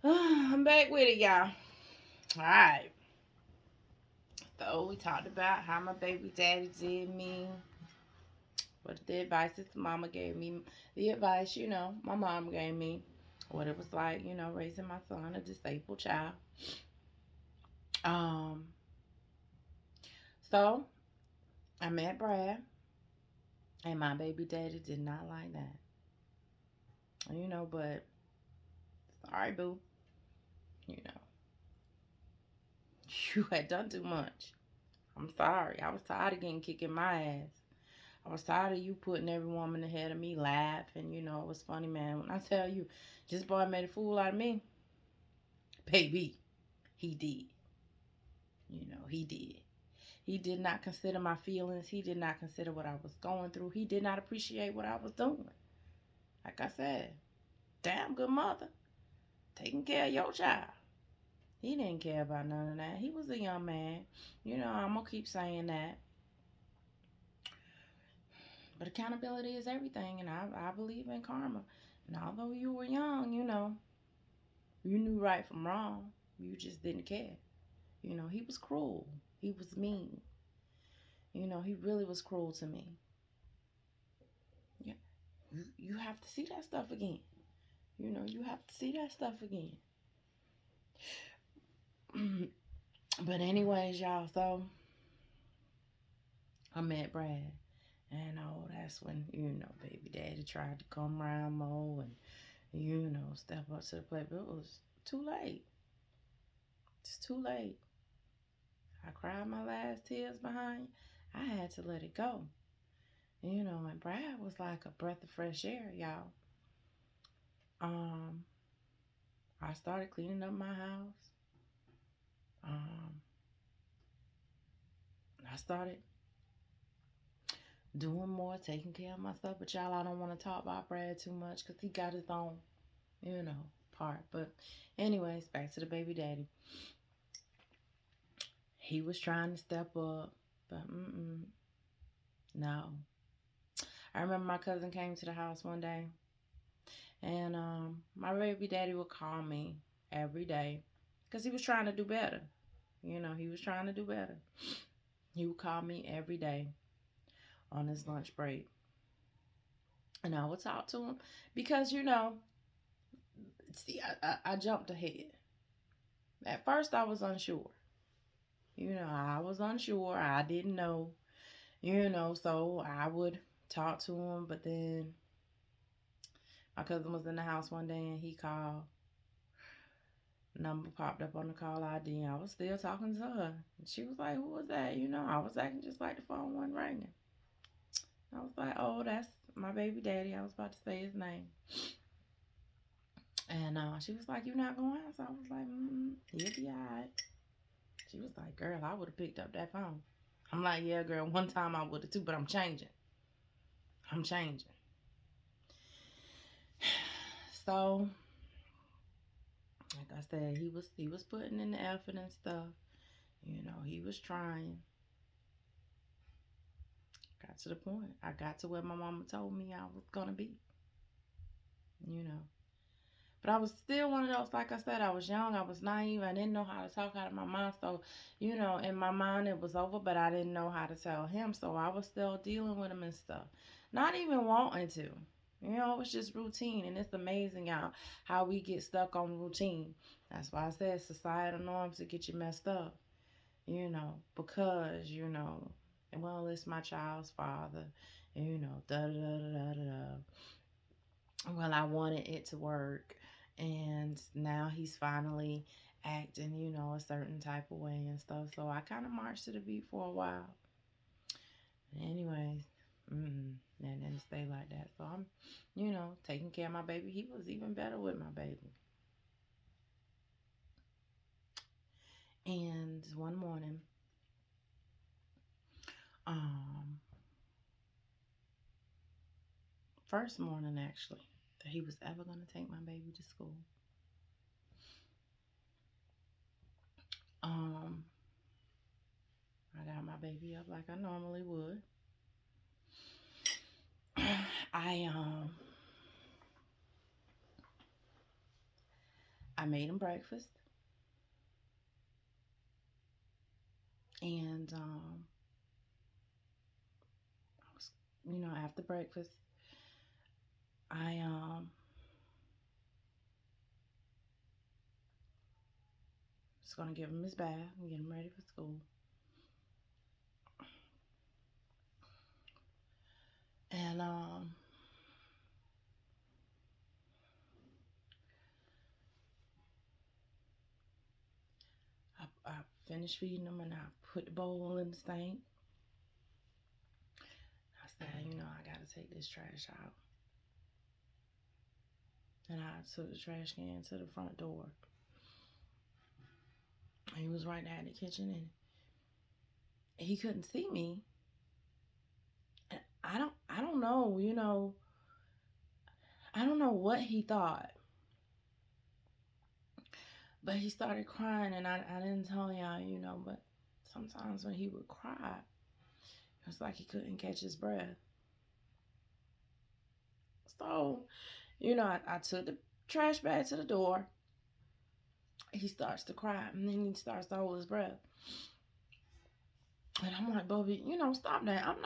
I'm back with it, y'all. All right. So we talked about how my baby daddy did me, what the advice his mama gave me, the advice, my mom gave me, what it was like, raising my son, a disabled child. Um, so I met Brad, and my baby daddy did not like that. But sorry, boo. You know, you had done too much. I'm sorry. I was tired of getting kicked in my ass. I was tired of you putting every woman ahead of me, laughing. It was funny, man. When I tell you, this boy made a fool out of me, baby, he did. He did. He did not consider my feelings. He did not consider what I was going through. He did not appreciate what I was doing. Like I said, damn good mother, taking care of your child. He didn't care about none of that. He was a young man. I'm going to keep saying that. But accountability is everything, and I believe in karma. And although you were young, you knew right from wrong. You just didn't care. He was cruel. He was mean. He really was cruel to me. Yeah. You have to see that stuff again. You have to see that stuff again. But anyways, y'all, so I met Brad. And that's when, baby daddy tried to come around more and, step up to the plate. But it was too late. It's too late. I cried my last tears behind. I had to let it go. And Brad was like a breath of fresh air, y'all. Um, I started cleaning up my house. Um, I started doing more, taking care of myself. But y'all, I don't want to talk about Brad too much because he got his own, you know, part. But anyways, back to the baby daddy. He was trying to step up, but no. I remember my cousin came to the house one day, and my baby daddy would call me every day because he was trying to do better. He was trying to do better. He would call me every day on his lunch break, and I would talk to him because see, I jumped ahead. At first, I was unsure. I was unsure. I didn't know. So I would talk to him, but then my cousin was in the house one day and he called. Number popped up on the call ID. I was still talking to her. And she was like, "Who was that?" I was acting just like the phone wasn't ringing. I was like, "Oh, that's my baby daddy." I was about to say his name. And she was like, "You not going to answer?" I was like, "He'll be all right." She was like, "Girl, I would have picked up that phone." I'm like, "Yeah, girl, one time I would have too, but I'm changing. I'm changing." So, like I said, he was putting in the effort and stuff. He was trying. Got to the point. I got to where my mama told me I was gonna be. You know. But I was still one of those, like I said, I was young, I was naive, I didn't know how to talk out of my mouth. So, in my mind it was over, but I didn't know how to tell him. So I was still dealing with him and stuff. Not even wanting to. It was just routine. And it's amazing how we get stuck on routine. That's why I said societal norms to get you messed up. Because, well, it's my child's father, da da da da da da. Well, I wanted it to work, and now he's finally acting, a certain type of way and stuff. So I kind of marched to the beat for a while. Anyways, and then stay like that. So I'm, taking care of my baby. He was even better with my baby. And one morning, um, first morning actually, that he was ever going to take my baby to school. Um, I got my baby up like I normally would. I I made him breakfast, and I was, after breakfast, I was gonna give him his bath and get him ready for school. And I finished feeding him, and I put the bowl in the sink. I said, I gotta take this trash out. And I took the trash can to the front door. He was right there in the kitchen, and he couldn't see me. And I don't know, I don't know what he thought. But he started crying, and I didn't tell y'all, but sometimes when he would cry, it was like he couldn't catch his breath. So, I took the trash bag to the door. He starts to cry, and then he starts to hold his breath. And I'm like, Bobby, stop that. I'm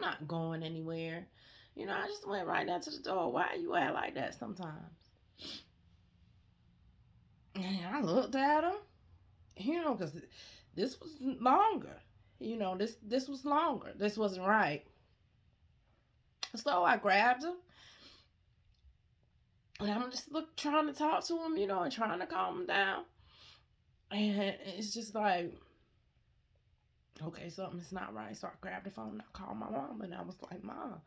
not going anywhere. I just went right down to the door. Why you act like that sometimes? And I looked at him, because this was longer. This was longer. This wasn't right. So I grabbed him, and I'm just trying to talk to him, and trying to calm him down. And it's just like, okay, something's not right. So I grabbed the phone and I called my mom, and I was like, Mom,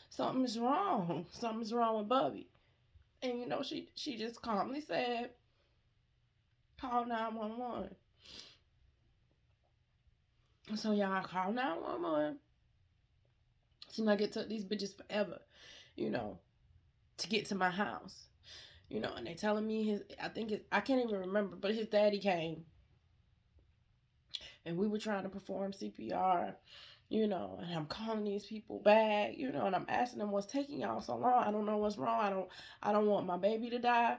something's wrong. Something's wrong with Bubby. And she just calmly said, call 911. So y'all, I called 911. Seemed like it took these bitches forever, to get to my house. And they telling me I can't even remember, but his daddy came, and we were trying to perform CPR, and I'm calling these people back, and I'm asking them what's taking y'all so long. I don't know what's wrong. I don't want my baby to die.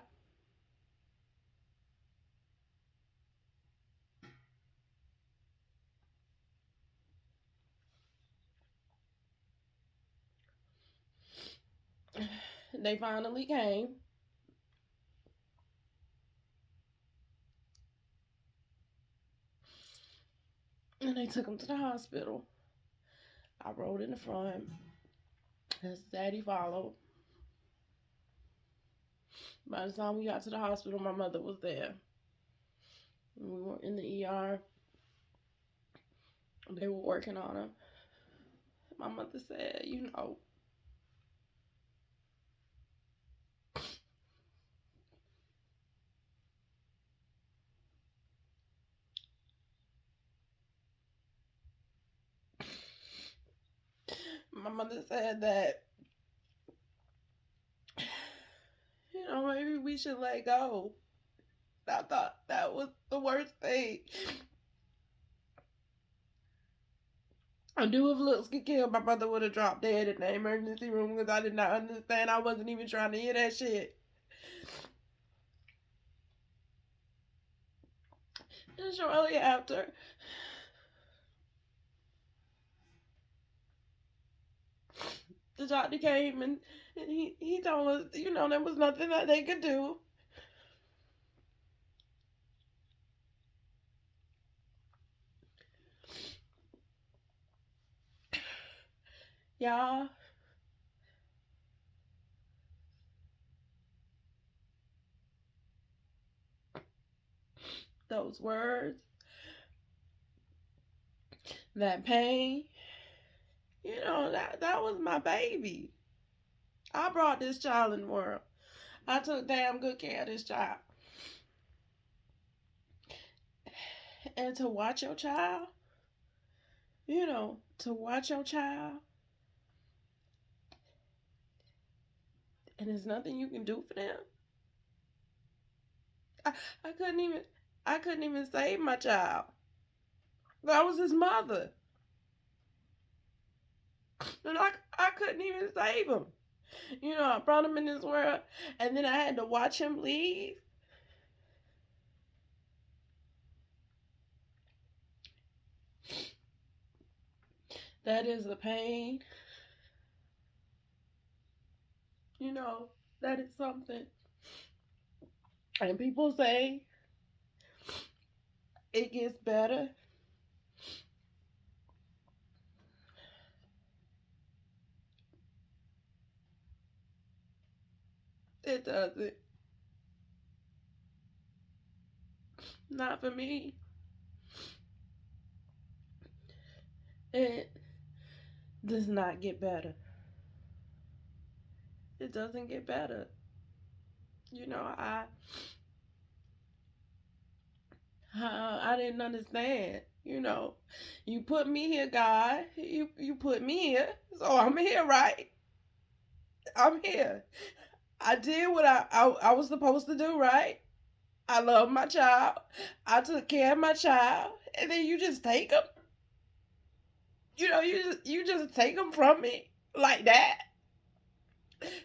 They finally came. And they took him to the hospital. I rode in the front. His daddy followed. By the time we got to the hospital, my mother was there. We were in the ER. They were working on him. My mother said, my mother said that, maybe we should let go. I thought that was the worst thing. I knew if looks could kill, my mother would have dropped dead in the emergency room, because I did not understand. I wasn't even trying to hear that shit. And shortly after, the doctor came, and he told us, there was nothing that they could do. Y'all, those words, that pain, that was my baby. I brought this child in the world. I took damn good care of this child. And to watch your child, to watch your child, and there's nothing you can do for them. I couldn't even save my child. I was his mother. And I couldn't even save him. I brought him in this world, and then I had to watch him leave. That is a pain. You know, that is something. And people say it gets better. It doesn't. Not for me. It does not get better. It doesn't get better. You know, I didn't understand. You know, you put me here, God. You put me here, so I'm here, right? I'm here. I did what I was supposed to do, right? I love my child. I took care of my child, and then you just take them. You know, you just take them from me like that,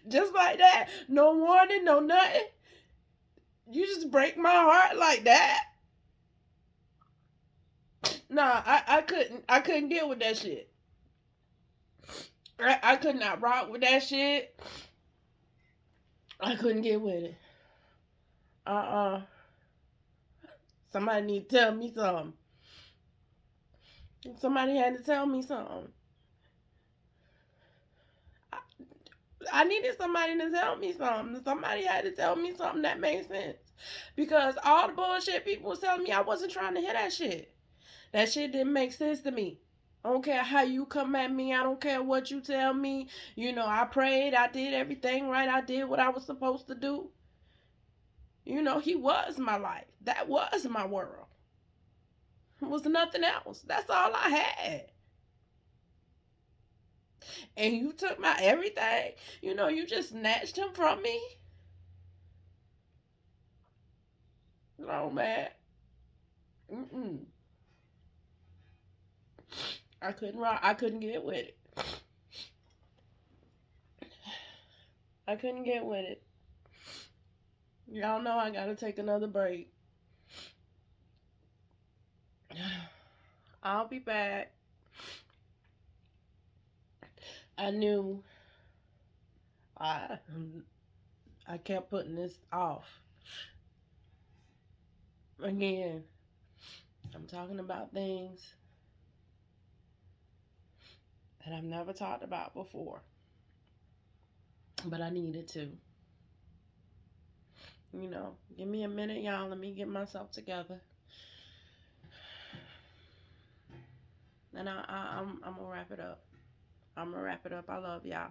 just like that. No warning, no nothing. You just break my heart like that. Nah, I couldn't deal with that shit. I could not rock with that shit. I couldn't get with it. Uh. Somebody need to tell me something. Somebody had to tell me something. I, I needed somebody to tell me something. Somebody had to tell me something that made sense. Because all the bullshit people was telling me, I wasn't trying to hear that shit. That shit didn't make sense to me. I don't care how you come at me. I don't care what you tell me. You know, I prayed. I did everything right. I did what I was supposed to do. You know, he was my life. That was my world. It was nothing else. That's all I had. And you took my everything. You know, you just snatched him from me. No, man. Mm-mm. I couldn't rock. I couldn't get with it. I couldn't get with it. Y'all know I gotta take another break. I'll be back. I knew I I kept putting this off. Again, I'm talking about things that I've never talked about before. But I needed to. You know, give me a minute, y'all. Let me get myself together. And I'm gonna wrap it up. I'm gonna wrap it up. I love y'all.